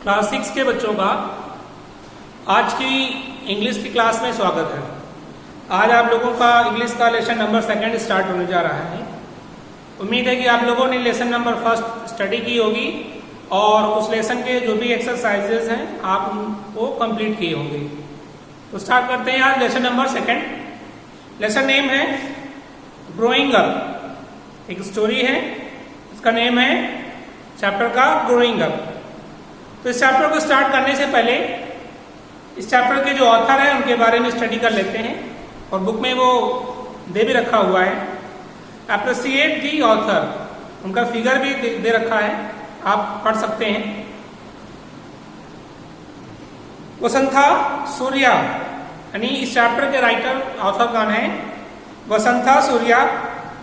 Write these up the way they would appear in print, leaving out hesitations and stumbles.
Class 6 के बच्चों का आज की इंग्लिश की क्लास में स्वागत है। आज आप लोगों का इंग्लिश का लेसन नंबर 2 स्टार्ट होने जा रहा है। उम्मीद है कि आप लोगों ने लेसन नंबर 1 स्टडी की होगी और उस लेसन के जो भी एक्सरसाइजेस हैं आप उनको कंप्लीट किए होंगे। तो स्टार्ट करते हैं आज लेसन नंबर 2। लेसन नेम है ग्रोइंग अप। एक स्टोरी है, इसका नेम है चैप्टर का ग्रोइंग अप। तो इस चैप्टर को स्टार्ट करने से पहले इस चैप्टर के जो ऑथर हैं उनके बारे में स्टडी कर लेते हैं और बुक में वो दे भी रखा हुआ है। अप्रिशिएट दी ऑथर, उनका फिगर भी दे रखा है, आप पढ़ सकते हैं। वसंता सूर्या, यानी इस चैप्टर के राइटर ऑथर कौन है? Vasanta Surya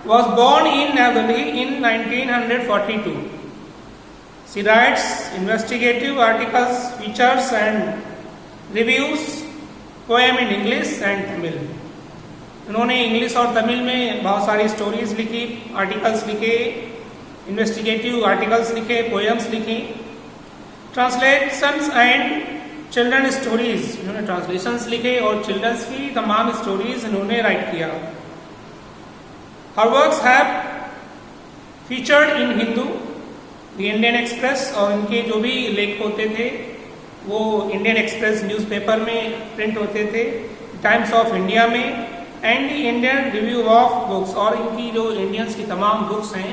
was born in New Delhi in 1942. She writes investigative articles, features and reviews, poem in English and Tamil. उन्होंने इंग्लिश और तमिल में बहुत सारी स्टोरीज लिखी, आर्टिकल्स लिखे, इन्वेस्टिगेटिव आर्टिकल्स लिखे, पोएम्स लिखी, ट्रांसलेशंस एंड चिल्ड्रन स्टोरीज, इन्होंने ट्रांसलेशंस लिखे और चिल्ड्रंस की तमाम स्टोरीज इन्होंने राइट किया। Her works have featured in Hindu, The Indian Express, और इनके जो भी लेख होते थे वो इंडियन एक्सप्रेस न्यूज़पेपर में प्रिंट होते थे, टाइम्स ऑफ इंडिया में, and the Indian review of books, और इनकी जो इंडियंस की तमाम बुक्स हैं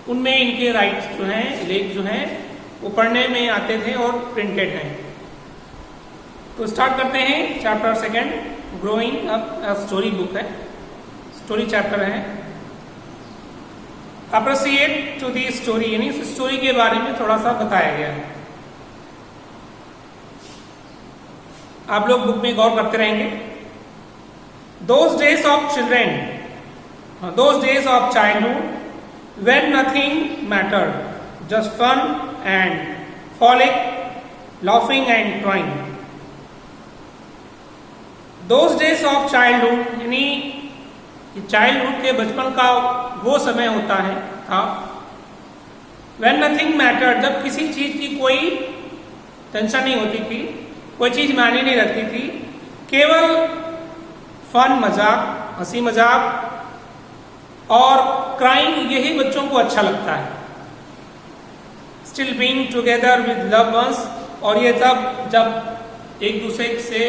उनमें इनके राइट्स जो हैं, लेख जो हैं वो पढ़ने में आते थे और प्रिंटेड हैं। तो स्टार्ट करते हैं chapter 2, growing up. Story book है, स्टोरी चैप्टर है। अप्रिशिएट टू दी स्टोरी, यानी उस स्टोरी के बारे में थोड़ा सा बताया गया है। आप लोग बुक में गौर करते रहेंगे। Those days of children, those days of childhood when nothing mattered, just fun and frolic, laughing and crying. Those days of childhood, यानी चाइल्डहुड के बचपन का वो समय होता है था, व्हेन नथिंग मैटर्ड, जब किसी चीज की कोई टेंशन नहीं होती थी, कोई चीज मायने नहीं रखती थी, केवल फन, मजाक, हंसी मजाक और क्राइंग, यही बच्चों को अच्छा लगता है। Still being together with loved ones, और ये तब जब एक दूसरे से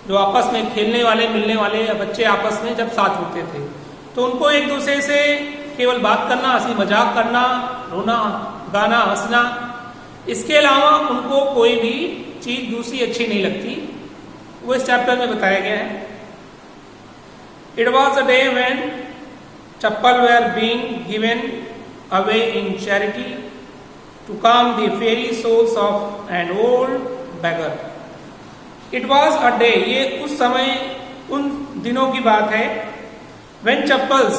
जो आपस में खेलने वाले, मिलने वाले बच्चे आपस में जब साथ होते थे तो उनको एक दूसरे से केवल बात करना, हंसी मजाक करना, रोना, गाना, हंसना, इसके अलावा उनको कोई भी चीज दूसरी अच्छी नहीं लगती। वो इस चैप्टर में बताया गया है। It was a day when chappal were being given away in charity to calm the fairy souls of an old beggar. It was a day, ये उस समय, उन दिनों की बात है, व्हेन चप्पल्स,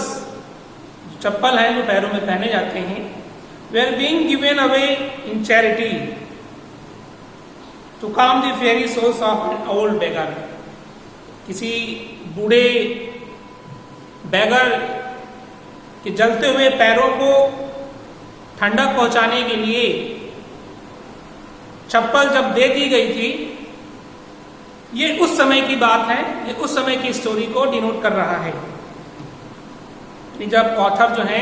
चप्पल हैं जो पैरों में पहने जाते हैं, were being given away in charity to calm the fairy souls of an old beggar. किसी बूढ़े बेगर के जलते हुए पैरों को ठंडक पहुंचाने के लिए चप्पल जब दे दी गई थी, ये उस समय की बात है, ये उस समय की स्टोरी को डिनोट कर रहा है। जब ऑथर जो है,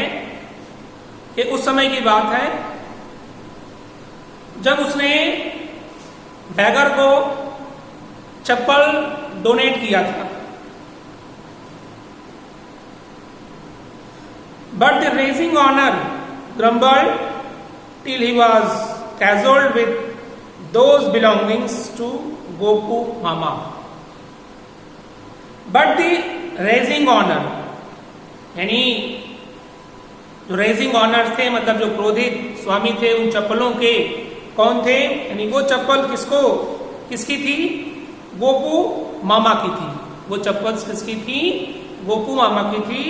ये उस समय की बात है जब उसने बैगर को चप्पल डोनेट किया था। But the raging owner grumbled till he was cajoled with those belongings to Gopu mama. But the raging owner, यानी जो रेजिंग ऑनर थे, मतलब जो क्रोधित स्वामी थे उन चप्पलों के, कौन थे? यानी वो चप्पल किसकी थी? गोपू मामा की थी। वो चप्पल किसकी थी? गोपू मामा की थी।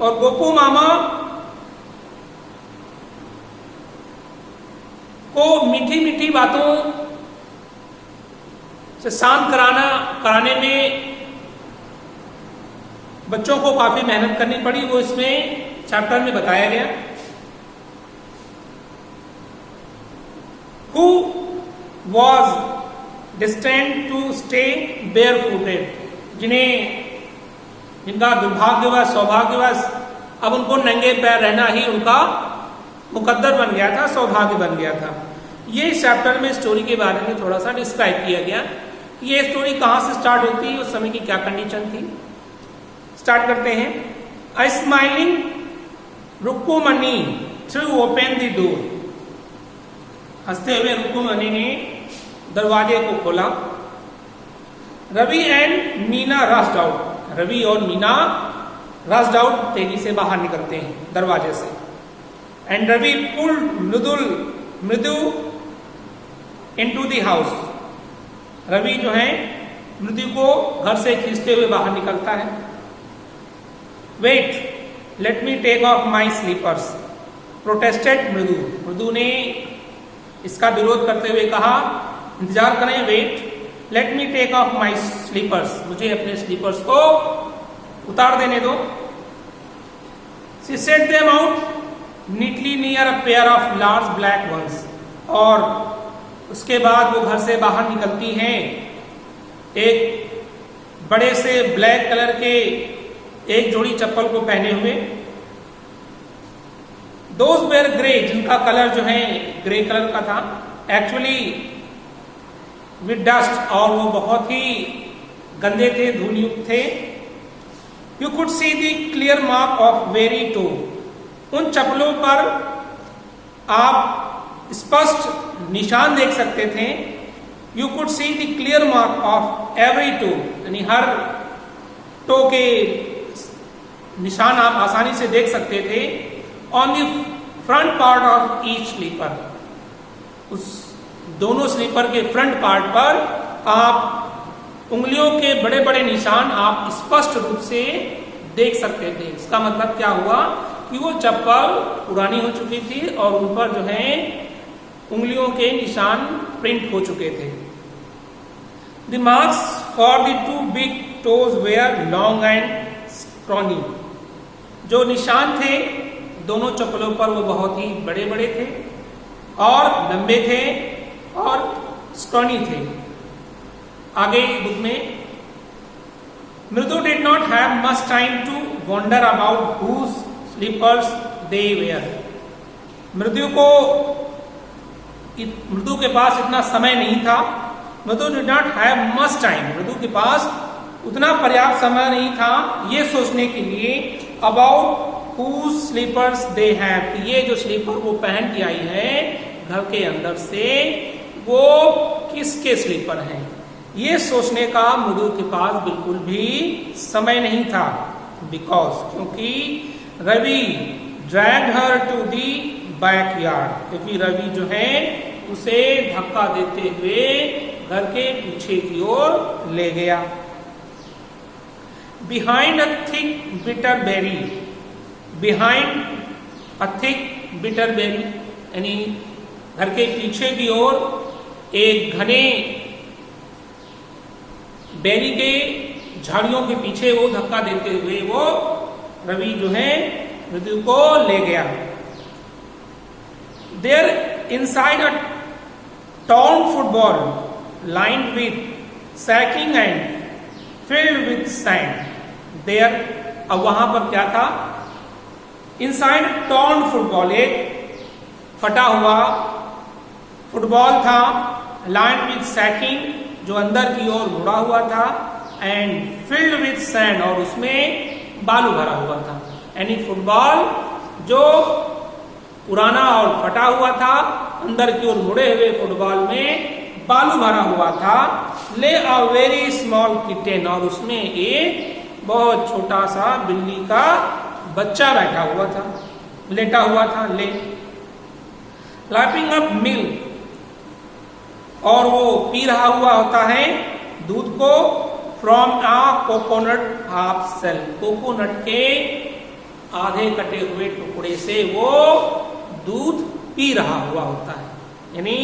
और गोपू मामा को मीठी मीठी बातों से शांत कराने में बच्चों को काफी मेहनत करनी पड़ी। वो इसमें चैप्टर में बताया गया। who was destined to stay barefooted, जिनका दुर्भाग्यवश सौभाग्यवश अब उनको नंगे पैर रहना ही उनका मुकद्दर बन गया था, सौभाग्य बन गया था। ये इस चैप्टर में स्टोरी के बारे में थोड़ा सा डिस्क्राइब किया गया कि ये स्टोरी कहाँ से स्टार्ट होती है, उस समय की क्या कंडीशन थी। स्टार्ट करते हैं। A smiling Rukkumani threw open the door, हंसते हुए रुक्कुमणी ने दरवाजे को खोला। Ravi and Meena rushed out, Ravi और मीना रश्ड आउट, तेजी से बाहर निकलते हैं दरवाजे से। एंड रवि पुल्ड मृदु इनटू द हाउस, रवि जो है मृदु को घर से खींचते हुए बाहर निकलता है। Wait let me take off my slippers, protested Mridu, Mridu ने इसका विरोध करते हुए कहा इंतजार करें, wait let me take off my slippers, मुझे अपने स्लीपर्स को उतार देने दो। She set them out neatly near a pair of large black ones, और उसके बाद वो घर से बाहर निकलती हैं एक बड़े से ब्लैक कलर के एक जोड़ी चप्पल को पहने हुए। दोज वेयर ग्रे, जिनका कलर जो है ग्रे कलर का था, एक्चुअली विद डस्ट, और वो बहुत ही गंदे थे, धूलयुक्त थे। You could see the clear mark of very toe, उन चप्पलों पर आप स्पष्ट निशान देख सकते थे। You could see the clear mark of every toe, यानी हर टो के निशान आप आसानी से देख सकते थे। On the front part of each slipper, उस दोनों स्लीपर के फ्रंट पार्ट पर आप उंगलियों के बड़े बड़े निशान आप स्पष्ट रूप से देख सकते थे। इसका मतलब क्या हुआ कि वो चप्पल पुरानी हो चुकी थी और उन पर जो है उंगलियों के निशान प्रिंट हो चुके थे। The marks for the two big toes were long and scrawny, जो निशान थे दोनों चप्पलों पर वो बहुत ही बड़े बड़े थे और लंबे थे और स्क्रॉनी थे। आगे बुक में Mridu did not have much time to wonder about whose slippers they were, Mridu के पास इतना समय नहीं था। Mridu did not have much time, Mridu के पास उतना पर्याप्त समय नहीं था ये सोचने के लिए about whose slippers they have, कि ये जो स्लीपर वो पहन के आई है घर के अंदर से वो किसके स्लीपर हैं, ये सोचने का मृदु के पास बिल्कुल भी समय नहीं था। बिकॉज, क्योंकि Ravi dragged her to the backyard, क्योंकि रवि जो है उसे धक्का देते हुए घर के पीछे की ओर ले गया। Behind a thick bitter berry, behind a thick bitter berry, यानी घर के पीछे की ओर एक घने बेरी के झाड़ियों के पीछे वो धक्का देते हुए वो रवि जो है मृदु को ले गया। There inside a torn football lined with sacking and filled with sand, there, अब वहां पर क्या था, इनसाइड टॉर्न फुटबॉल, एक फटा हुआ फुटबॉल था, लाइंड विथ सैकिंग, जो अंदर की ओर मुड़ा हुआ था, एंड फिल्ड विथ सैंड, और उसमें बालू भरा हुआ था। यानी फुटबॉल जो पुराना और फटा हुआ था, अंदर की ओर मुड़े हुए फुटबॉल में बालू भरा हुआ था। ले अ वेरी स्मॉल किटेन, और उसमें एक बहुत छोटा सा बिल्ली का बच्चा बैठा हुआ था, लेटा हुआ था। ले लैपिंग अप मिल्क, और वो पी रहा हुआ होता है दूध को, from a coconut half shell, coconut के आधे कटे हुए टुकड़े से वो दूध पी रहा हुआ होता है। यानी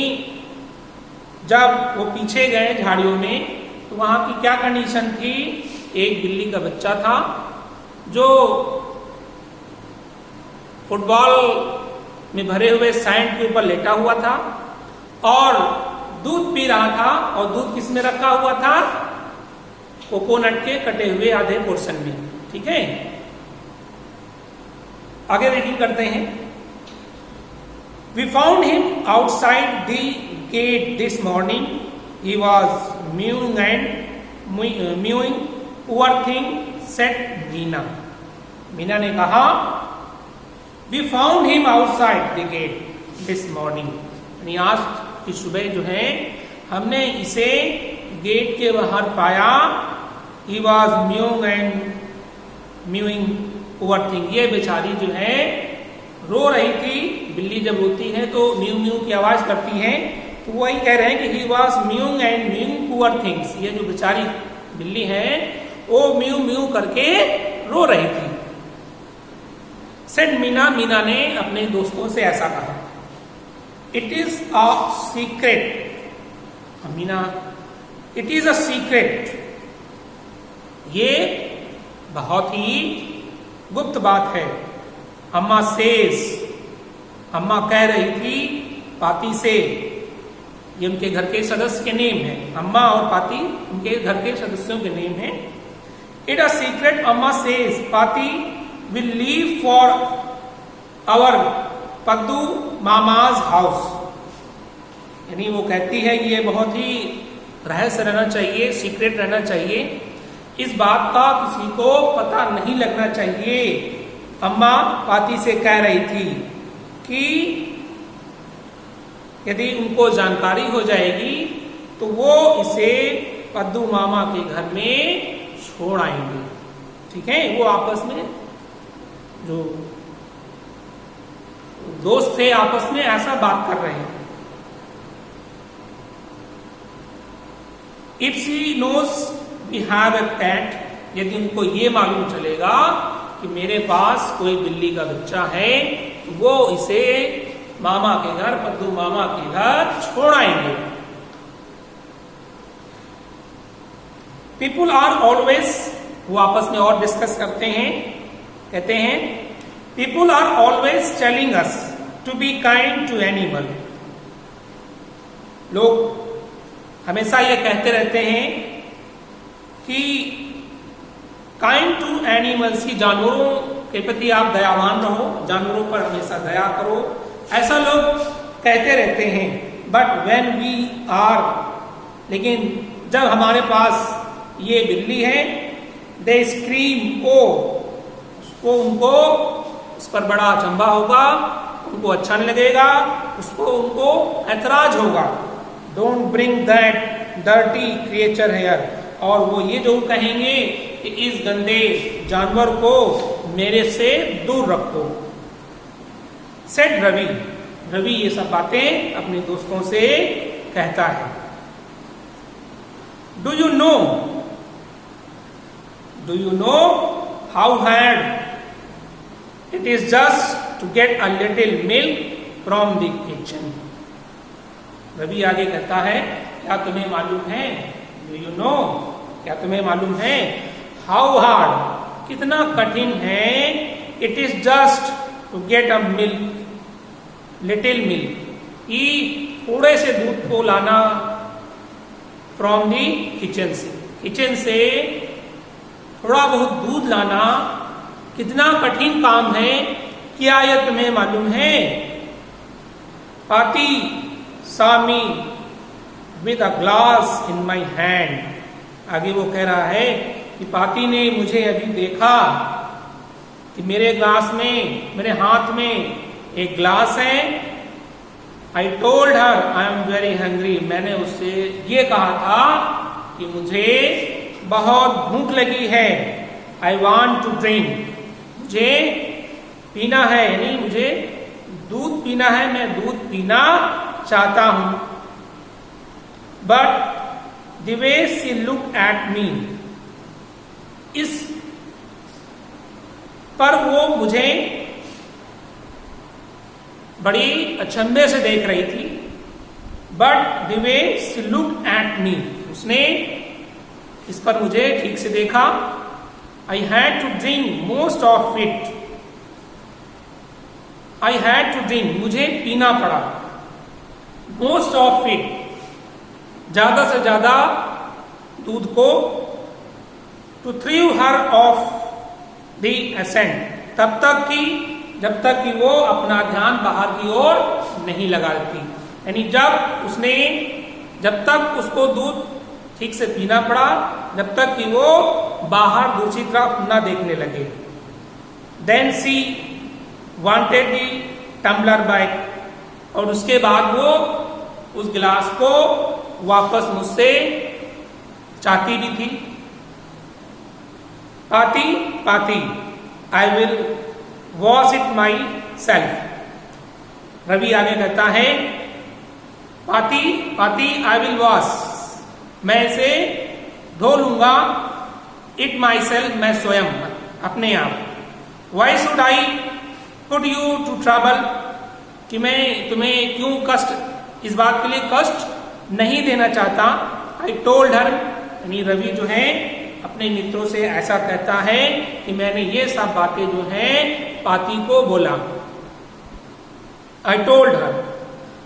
जब वो पीछे गए झाड़ियों में तो वहां की क्या कंडीशन थी, एक बिल्ली का बच्चा था जो फुटबॉल में भरे हुए सैंड के ऊपर लेटा हुआ था, और दूध पी रहा था, और दूध किस में रखा हुआ था? कोकोनट के कटे हुए आधे पोर्शन में। ठीक है, आगे रीडिंग करते हैं। We found him outside the gate this morning, he was mewing and mewing, poor thing, said Meena. Meena ने कहा, we found him outside the gate this morning, यानी आज की सुबह जो है हमने इसे गेट के बाहर पाया। ही was mewing and mewing, poor thing, ये बेचारी जो है रो रही थी। बिल्ली जब रोती है तो म्यू म्यू की आवाज करती है, तो वही कह रहे हैं कि ही was mewing and mewing poor things, ये जो बेचारी बिल्ली है वो म्यू म्यू करके रो रही थी। सेड मीना, मीना ने अपने दोस्तों से ऐसा कहा। It is a secret, Meena, it is a secret, ये बहुत ही गुप्त बात है। अम्मा सेज, अम्मा कह रही थी पाती से, ये उनके घर के सदस्य के नेम है। अम्मा और पाती उनके घर के सदस्यों के नेम है। It a secret, Amma says, Paati will leave for our Paddu mama's house, यानी वो कहती है कि ये बहुत ही रहस्य रहना चाहिए, सीक्रेट रहना चाहिए, इस बात का किसी को पता नहीं लगना चाहिए। अम्मा पाती से कह रही थी कि यदि उनको जानकारी हो जाएगी तो वो इसे पद्दू मामा के घर में छोड़ आएंगे। ठीक है, वो आपस में जो दोस्त थे आपस में ऐसा बात कर रहे हैं। If she knows we have a pet, यदि उनको ये मालूम चलेगा कि मेरे पास कोई बिल्ली का बच्चा है, वो इसे मामा के घर, पद्दू मामा के घर छोड़ आएंगे। पीपुल आर ऑलवेज, वो आपस में और डिस्कस करते हैं, कहते हैं people are always telling us to be kind to animal, लोग हमेशा ये कहते रहते हैं कि काइंड टू एनिमल्स, की जानवरों के प्रति आप दयावान रहो, जानवरों पर हमेशा दया करो, ऐसा लोग कहते रहते हैं। बट व्हेन वी आर, लेकिन जब हमारे पास ये बिल्ली है, दे स्क्रीम, ओ, उसको उनको उस पर बड़ा अचंभा होगा, उनको अच्छा नहीं लगेगा, उसको उनको ऐतराज होगा। Don't bring that dirty creature here, और वो ये जो कहेंगे कि इस गंदे जानवर को मेरे से दूर रखो। सेड रवि, रवि ये सब बातें अपने दोस्तों से कहता है। Do you know how hard it is just to get a little milk from the kitchen. Ravi आगे कहता है, क्या तुम्हें मालूम है, डू यू नो, क्या तुम्हें मालूम है, हाउ हार्ड, कितना कठिन है, it is just to get a milk, little milk, कि थोड़े से दूध को लाना, फ्रॉम दी किचन से, किचन से थोड़ा बहुत दूध लाना कितना कठिन काम है, क्या यह तुम्हें मालूम है। पाती सामी with a glass in my hand, आगे वो कह रहा है कि पाती ने मुझे अभी देखा कि मेरे ग्लास में, मेरे हाथ में एक ग्लास है। आई told her I am very hungry, मैंने उससे ये कहा था कि मुझे बहुत भूख लगी है। आई वॉन्ट टू ड्रिंक, मुझे पीना है, यानी मुझे दूध पीना है, मैं दूध पीना चाहता हूं। But the way she look at मी, इस पर वो मुझे बड़ी अचंभे से देख रही थी। But the way she look at me, उसने इस पर मुझे ठीक से देखा। I had to drink most of it, I had to drink, मुझे पीना पड़ा, मोस्ट ऑफ इट, ज्यादा से ज्यादा दूध को to throw her off the scent, जब तक कि वो अपना ध्यान बाहर की ओर नहीं लगाती। यानी जब तक उसको दूध ठीक से पीना पड़ा, जब तक कि वो बाहर दूसरी तरफ न देखने लगे। देन सी वांटेड दी टम्बलर बैक, और उसके बाद वो उस गिलास को वापस मुझसे चाहती भी थी। Paati I will wash it myself. Ravi आगे कहता है पाती आई विल वॉश, मैं इसे धो लूंगा, इट माई सेल्फ, मैं स्वयं, अपने आप। Why should I put you to trouble, कि मैं तुम्हें क्यों कष्ट, इस बात के लिए कष्ट नहीं देना चाहता। आई टोल्ड हर, यानी रवि जो है अपने मित्रों से ऐसा कहता है कि मैंने ये सब बातें जो है पाती को बोला। I told her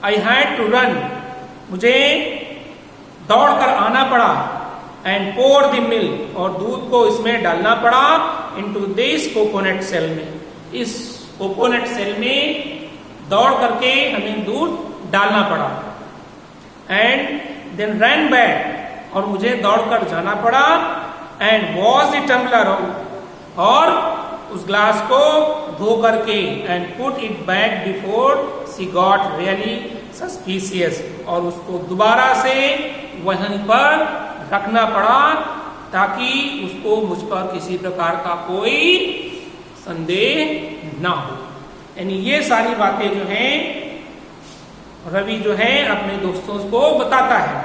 I had to run, मुझे दौड़कर आना पड़ा। एंड पोर द मिल्क, और दूध को इसमें डालना पड़ा। इनटू दिस कोकोनट सेल में, इस कोकोनट सेल में दौड़ करके हमें दूध डालना पड़ा। एंड देन रन बैक, और मुझे दौड़कर जाना पड़ा। एंड वॉश द टम्बलर, और उस ग्लास को धो करके and put it back before she got really suspicious, और उसको दोबारा से वहीं पर रखना पड़ा ताकि उसको मुझ पर किसी प्रकार का कोई संदेह ना हो। यानी ये सारी बातें जो हैं रवि जो है अपने दोस्तों को बताता है।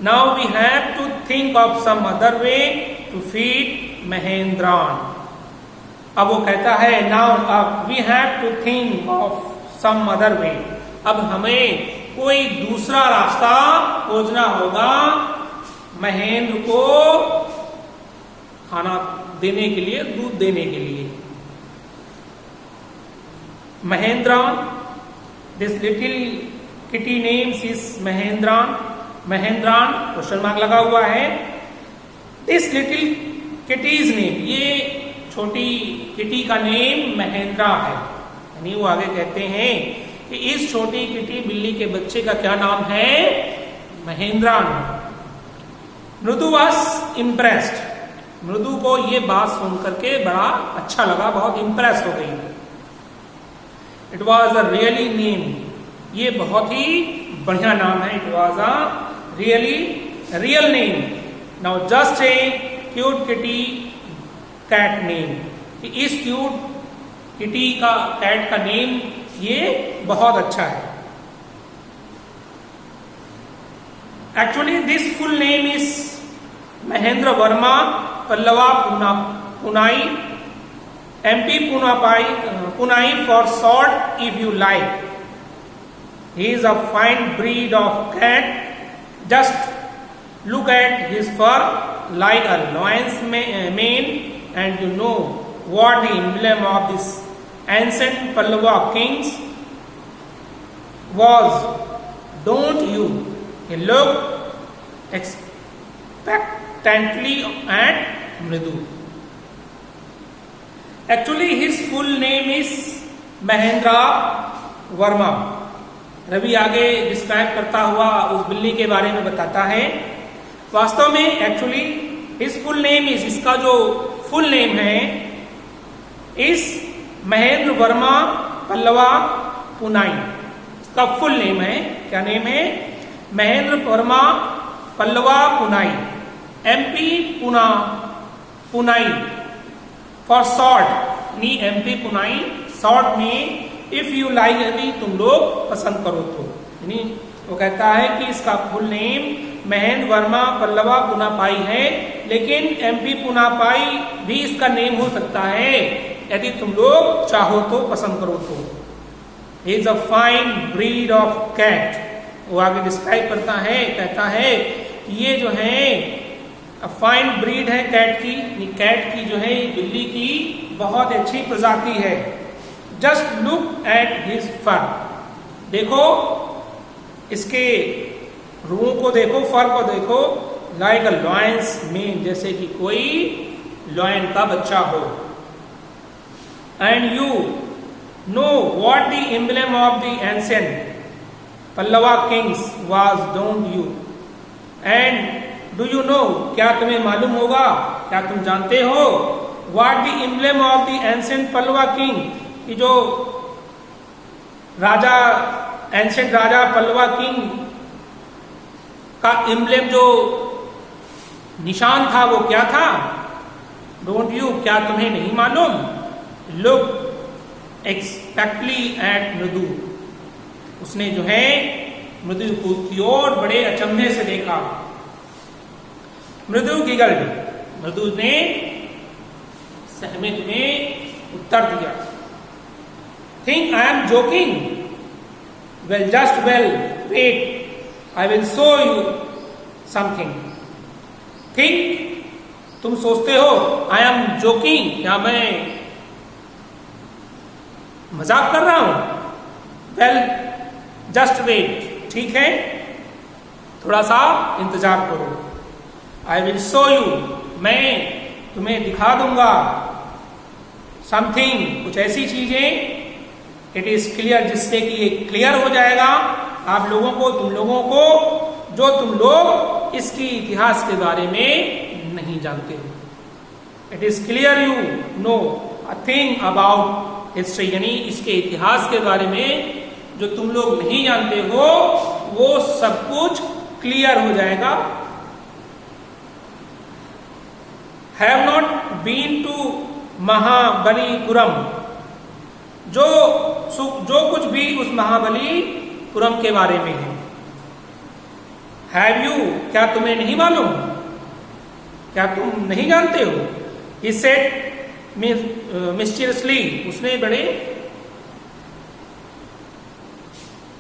Now we have to think of some other way to feed Mahendran. अब वो कहता है नाउ अब we have to think of some other way, अब हमें कोई दूसरा रास्ता खोजना होगा महेंद्र को खाना देने के लिए, दूध देने के लिए। Mahendran, this little kitty names is Mahendran. Mahendran question mark लगा हुआ है। दिस लिटिल किटीज नेम, ये छोटी किटी का नेम महेंद्रा है। यानी वो आगे कहते हैं कि इस छोटी किटी बिल्ली के बच्चे का क्या नाम है? महेंद्रा। मृदु वॉज इम्प्रेस्ड, मृदु को ये बात सुन करके बड़ा अच्छा लगा, बहुत इम्प्रेस हो गई। It was a really name, ये बहुत ही बढ़िया नाम है। It was a real name. Now just a cute kitty cat name, कि इस क्यूट किटी का कैट का नेम ये बहुत अच्छा है। Actually this full name is Mahendra Varma Pallava Punai MP Punai for short if you like. He is a fine breed of cat. Just look at his fur like a lion's mane, and you know what the emblem of this ancient Pallava kings was, don't you? He looked expectantly at Mridu. Actually his full name is Mahendra Varma. Ravi आगे describe करता हुआ उस बिल्ली के बारे में बताता है। वास्तव में actually his full name is, इसका जो फुल नेम है इस महेंद्र वर्मा पल्लवा पुनाई, इसका फुल नेम है। क्या नेम है? Mahendra Varma Pallava Punai, MP पुनाई for short, यानी MP पुनाई शॉर्ट में इफ यू लाइक, यदि तुम लोग पसंद करो तो। यानी वो कहता है कि इसका फुल नेम महेंद्र वर्मा पल्लवा पुनापाई है, लेकिन MP पुनापाई भी इसका नेम हो सकता है यदि तुम लोग चाहो तो, पसंद करो तो। He is a fine breed of cat. वो आगे डिस्क्राइब करता है, कहता है कि ये जो है फाइन ब्रीड है कैट की, कैट की जो है बिल्ली की बहुत अच्छी प्रजाति है। जस्ट लुक एट हिज फर, देखो इसके रूहों को देखो, फर को देखो, लाइक अ लॉयंस मेन, जैसे कि कोई लॉयन का बच्चा हो। And you know what the emblem of the ancient Pallava Kings was, don't you? And do you no, क्या तुम्हें मालूम होगा, क्या तुम जानते हो, what the emblem of the ancient Pallava king, कि जो राजा, एंशिएंट राजा पल्लवा किंग का एम्बलम, जो निशान था, वो क्या था? डोंट यू, क्या तुम्हें नहीं मालूम? लुक एक्सपेक्टली एट मृदु, उसने जो है मृदु की ओर बड़े अचंभे से देखा। मृदु गिगल्ड, मृदु ने सहमति में उत्तर दिया। Think I am joking? Well just well wait, I will show you something. Think, तुम सोचते हो, आई एम जोकिंग, क्या मैं मजाक कर रहा हूं? वेल जस्ट वेट, ठीक है, थोड़ा सा इंतजार करो। आई विल शो यू, मैं तुम्हें दिखा दूंगा, समथिंग, कुछ ऐसी चीजें, इट इज क्लियर, जिससे कि ये क्लियर हो जाएगा आप लोगों को, तुम लोगों को, जो तुम लोग इसकी इतिहास के बारे में नहीं जानते हो। It is clear you know a thing about history, यानी इसके इतिहास के बारे में जो तुम लोग नहीं जानते हो वो सब कुछ क्लियर हो जाएगा। Have not been to Mahabalipuram, जो कुछ भी उस महाबलीपुरम के बारे में है। हैव यू, क्या तुम्हें नहीं मालूम, क्या तुम नहीं जानते हो? ही सेड मिस्टीरियसली, उसने बड़े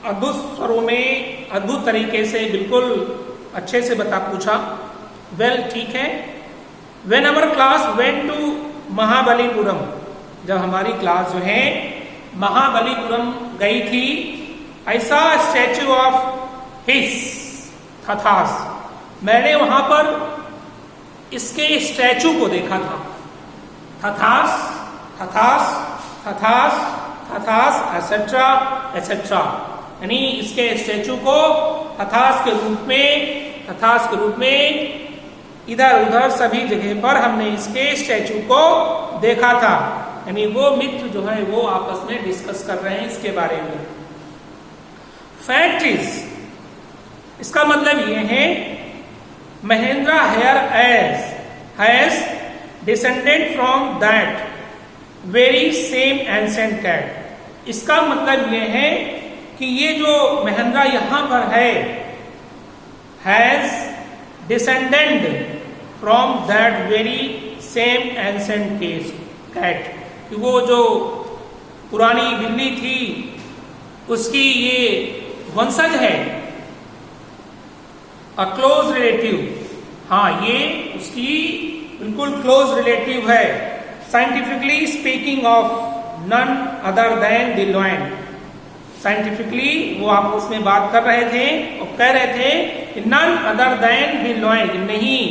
अद्भुत स्वरों में, अद्भुत तरीके से, बिल्कुल अच्छे से पूछा। वेल, ठीक है। When our class went to Mahabalipuram, जब हमारी क्लास जो है महाबलीपुरम गई थी, ऐसा स्टैच्यू ऑफ हिस थथास, मैंने वहां पर इसके स्टैचू को देखा था। थथास, थथास, थथास, थथास, एसेट्रा एसेट्रा, यानी इसके स्टैचू को थथास के रूप में इधर उधर सभी जगह पर हमने इसके स्टैचू को देखा था। यानी वो मित्र जो है वो आपस में डिस्कस कर रहे हैं इसके बारे में। फैक्ट इज, इसका मतलब ये है, Mahendra here has descended from that very same ancient cat. इसका मतलब ये है कि ये जो महेंद्र यहां पर है, has descended from that very same ancient cat, कि वो जो पुरानी बिल्ली थी उसकी ये वंशज है। अ क्लोज रिलेटिव, हाँ, ये उसकी बिल्कुल क्लोज रिलेटिव है। Scientifically speaking of none other than the lion, scientifically वो आपस में बात कर रहे थे और कह रहे थे कि none other than the lion, नहीं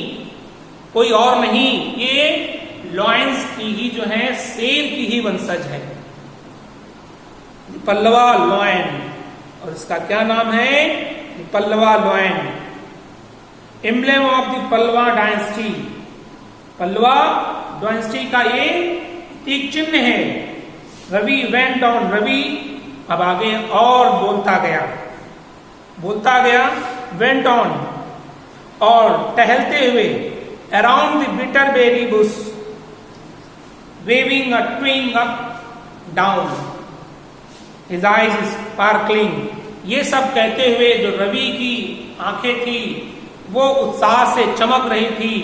कोई और नहीं, ये लॉयंस की ही जो है, शेर की ही वंशज है, पल्लवा लॉयन। और इसका क्या नाम है? Pallava lion. Emblem of the Pallava dynasty, Pallava dynasty का ये प्रतीक चिन्ह है। रवि वेंट ऑन, रवि अब आगे और बोलता गया, वेंट ऑन, और टहलते हुए, around the bitter berry bush, waving a twig up down, his eyes sparkling. ये सब कहते हुए जो रवि की आंखें थी वो उत्साह से चमक रही थी।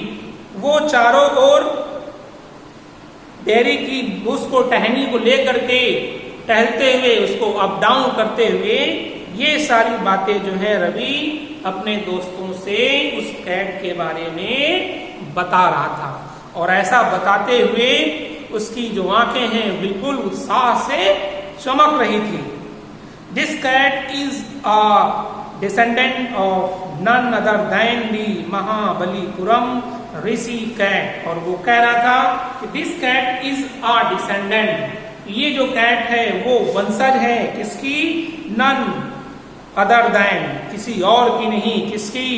वो चारों ओर बेरी की बुश को, टहनी को लेकर के टहलते हुए, उसको अप डाउन करते हुए, ये सारी बातें जो है रवि अपने दोस्तों से उस कैट के बारे में बता रहा था। और ऐसा बताते हुए उसकी जो आंखें हैं बिल्कुल उत्साह से चमक रही थी। This cat is a descendant of none other than the Mahabalipuram Rishi cat. और वो कह रहा था कि this cat is a descendant, ये जो कैट है वो वंशज है किसकी? नन अदर दैन, किसी और की नहीं, किसकी?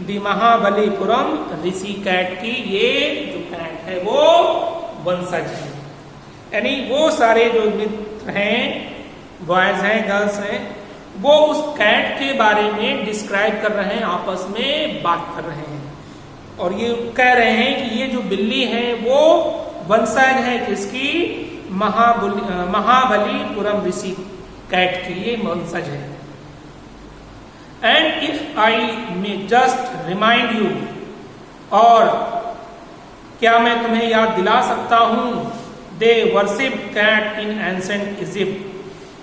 दी महाबलीपुरम ऋषि कैट की ये जो कैट है वो वंशज है। यानी वो सारे जो मित्र हैं, बॉयज हैं, गर्ल्स हैं, वो उस कैट के बारे में डिस्क्राइब कर रहे हैं, आपस में बात कर रहे हैं और ये कह रहे हैं कि ये जो बिल्ली है वो वंशज है किसकी? महाबलीपुरम ऋषि कैट की ये वंशज है। And if I may just remind you, और क्या मैं तुम्हें याद दिला सकता हूं, they worship cat in ancient Egypt,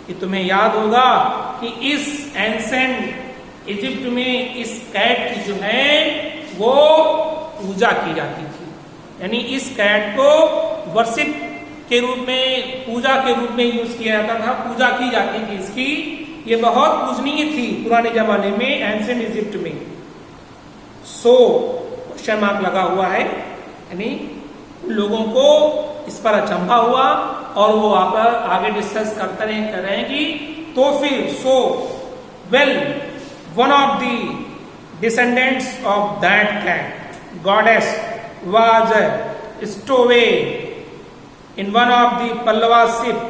कि तुम्हें याद होगा कि इस एंसेंट इजिप्ट में इस कैट की जो है वो पूजा की जाती थी। यानी इस कैट को वर्शिप के रूप में, पूजा के रूप में यूज किया जाता था, पूजा की जाती थी इसकी। ये बहुत पूजनीय थी पुराने जमाने में एंशिएंट इजिप्ट में। सो क्वेश्चन मार्क लगा हुआ है, यानी लोगों को इस पर अचंभा हुआ और वो आगे डिस्कस करते रहेंगी। तो फिर so well one of the descendants of that cat goddess was stowed in one of the Pallava ship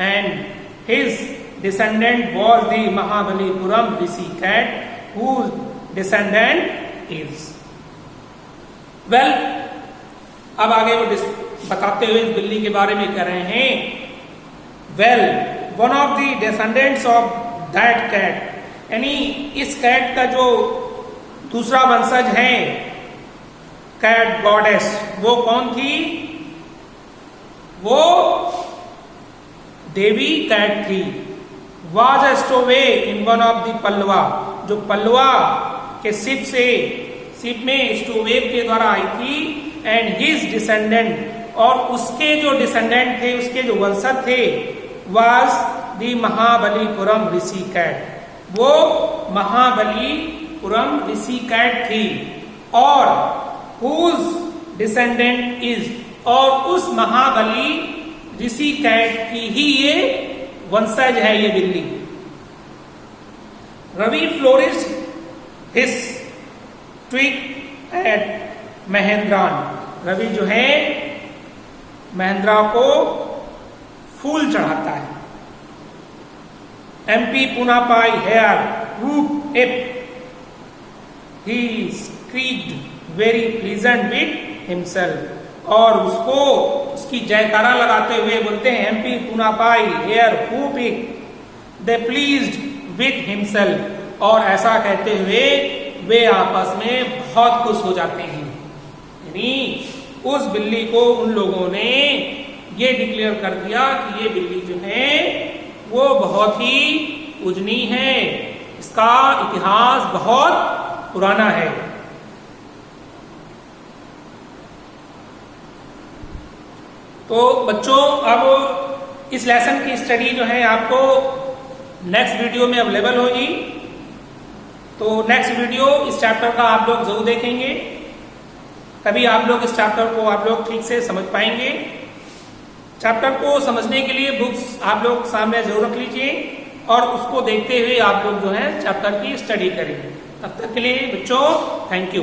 and his descendant was the Mahabalipuram Rishi cat whose descendant is well। अब आगे वो बताते हुए इस बिल्ली के बारे में कह रहे हैं, well one of the descendants of that cat, यानी इस कैट का जो दूसरा वंशज है कैट गॉडेस, वो कौन थी? वो देवी कैट थी। Was stowed in one of the Pallava, जो पल्लवा के शिप में स्टोवेव के द्वारा आई थी। एंड हिज डिसेंडेंट, और उसके जो डिसेंडेंट थे, उसके जो वंशज थे, was the Mahabalipuram Rishi cat, वो महाबलीपुरम ऋषि कैट थी। और whose descendant is, और उस महाबली ऋषि कैट की ही ये वंशज है ये बिल्ली। Ravi flourished his twig at Mahendran, Ravi जो है महेंद्रा को फूल चढ़ाता है। MP Punapai hair whoop ip, he screeched very pleasant with himself, और उसको उसकी जयकारा लगाते हुए बोलते हैं MP Punapai hair whoop it, they pleased with himself, और ऐसा कहते हुए वे आपस में बहुत खुश हो जाते हैं। यानी उस बिल्ली को उन लोगों ने ये डिक्लेयर कर दिया कि ये बिल्ली जो है वो बहुत ही पूजनीय है, इसका इतिहास बहुत पुराना है। तो बच्चों, अब इस लेसन की स्टडी जो है आपको नेक्स्ट वीडियो में अवेलेबल होगी। तो नेक्स्ट वीडियो इस चैप्टर का आप लोग जरूर देखेंगे, तभी आप लोग इस चैप्टर को आप लोग ठीक से समझ पाएंगे। चैप्टर को समझने के लिए बुक्स आप लोग सामने जरूर रख लीजिए और उसको देखते हुए आप लोग जो है चैप्टर की स्टडी करें। तब तक के लिए बच्चों थैंक यू।